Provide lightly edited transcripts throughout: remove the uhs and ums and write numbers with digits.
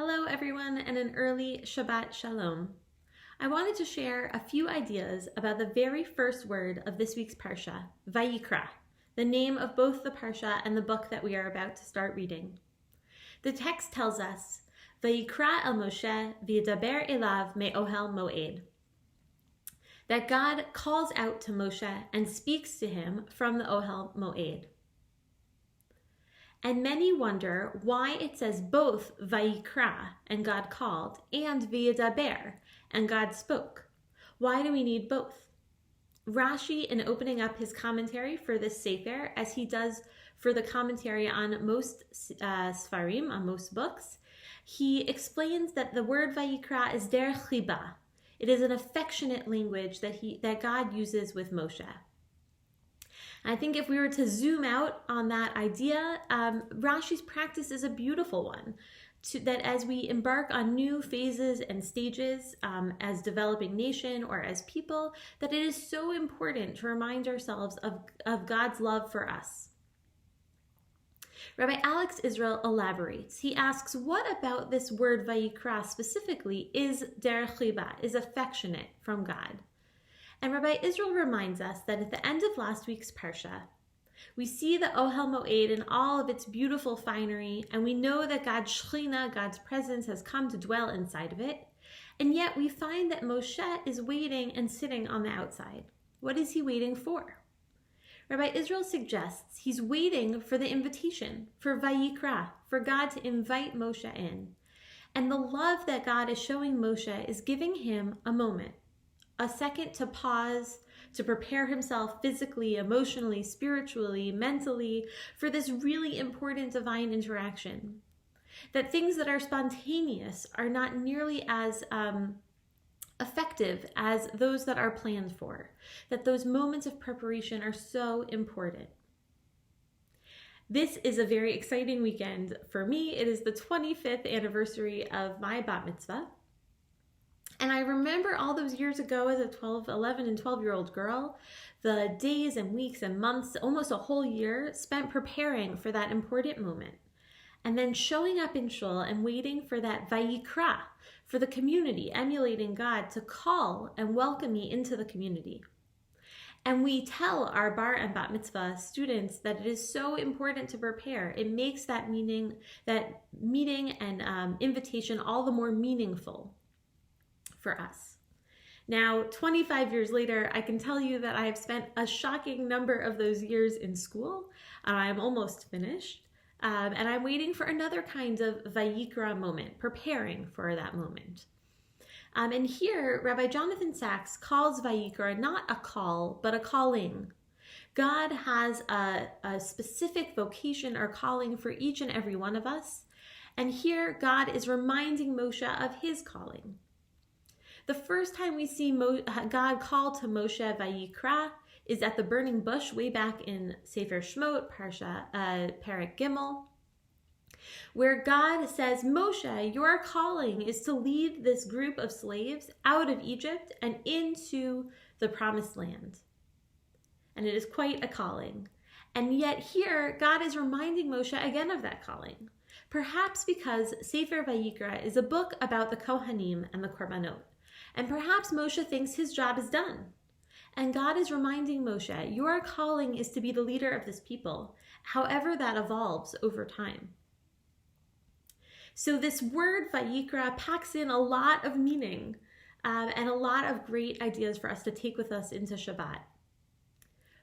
Hello everyone and an early Shabbat Shalom. I wanted to share a few ideas about the very first word of this week's Parsha, Vayikra, the name of both the Parsha and the book that we are about to start reading. The text tells us, Vayikra el Moshe v'yidaber elav me'ohel moed, that God calls out to Moshe and speaks to him from the Ohel Moed. And many wonder why it says both Vayikra, and God called, and V'yidaber, and God spoke. Why do we need both? Rashi, in opening up his commentary for this Sefer, as he does for the commentary on most Sfarim, on most books, he explains that the word Vayikra is derech liba. It is an affectionate language that God uses with Moshe. I think if we were to zoom out on that idea, Rashi's practice is a beautiful one. That as we embark on new phases and stages as developing nation or as people, that it is so important to remind ourselves of God's love for us. Rabbi Alex Israel elaborates. He asks, what about this word Vayikra specifically is derech liba, is affectionate from God? And Rabbi Israel reminds us that at the end of last week's Parsha, we see the Ohel Moed in all of its beautiful finery, and we know that God's Shechina, God's presence, has come to dwell inside of it. And yet we find that Moshe is waiting and sitting on the outside. What is he waiting for? Rabbi Israel suggests he's waiting for the invitation, for Vayikra, for God to invite Moshe in. And the love that God is showing Moshe is giving him a moment, a second to pause, to prepare himself physically, emotionally, spiritually, mentally for this really important divine interaction. That things that are spontaneous are not nearly as effective as those that are planned for. That those moments of preparation are so important. This is a very exciting weekend for me. It is the 25th anniversary of my bat mitzvah. And I remember all those years ago as a 11 and 12-year-old girl, the days and weeks and months, almost a whole year, spent preparing for that important moment. And then showing up in shul and waiting for that Vayikra, for the community, emulating God to call and welcome me into the community. And we tell our bar and bat mitzvah students that it is so important to prepare. It makes that meeting and invitation all the more meaningful for us. Now, 25 years later, I can tell you that I have spent a shocking number of those years in school. I'm almost finished. And I'm waiting for another kind of Vayikra moment, preparing for that moment. And here, Rabbi Jonathan Sachs calls Vayikra not a call, but a calling. God has a specific vocation or calling for each and every one of us. And here, God is reminding Moshe of his calling. The first time we see God call to Moshe Vayikra is at the burning bush way back in Sefer Shmot, Parsha, Perek Gimel, where God says, Moshe, your calling is to lead this group of slaves out of Egypt and into the promised land. And it is quite a calling. And yet here, God is reminding Moshe again of that calling. Perhaps because Sefer Vayikra is a book about the Kohanim and the Korbanot. And perhaps Moshe thinks his job is done. And God is reminding Moshe, your calling is to be the leader of this people, however that evolves over time. So this word Vayikra packs in a lot of meaning and a lot of great ideas for us to take with us into Shabbat.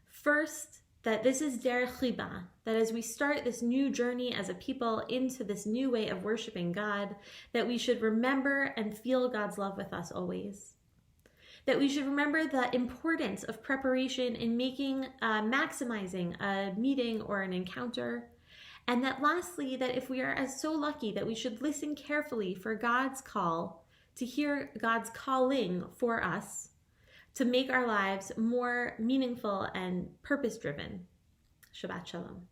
First, that this is derech liba, that as we start this new journey as a people into this new way of worshiping God, that we should remember and feel God's love with us always. That we should remember the importance of preparation in maximizing a meeting or an encounter. And that lastly, that if we are so lucky, that we should listen carefully for God's call, to hear God's calling for us, to make our lives more meaningful and purpose-driven. Shabbat Shalom.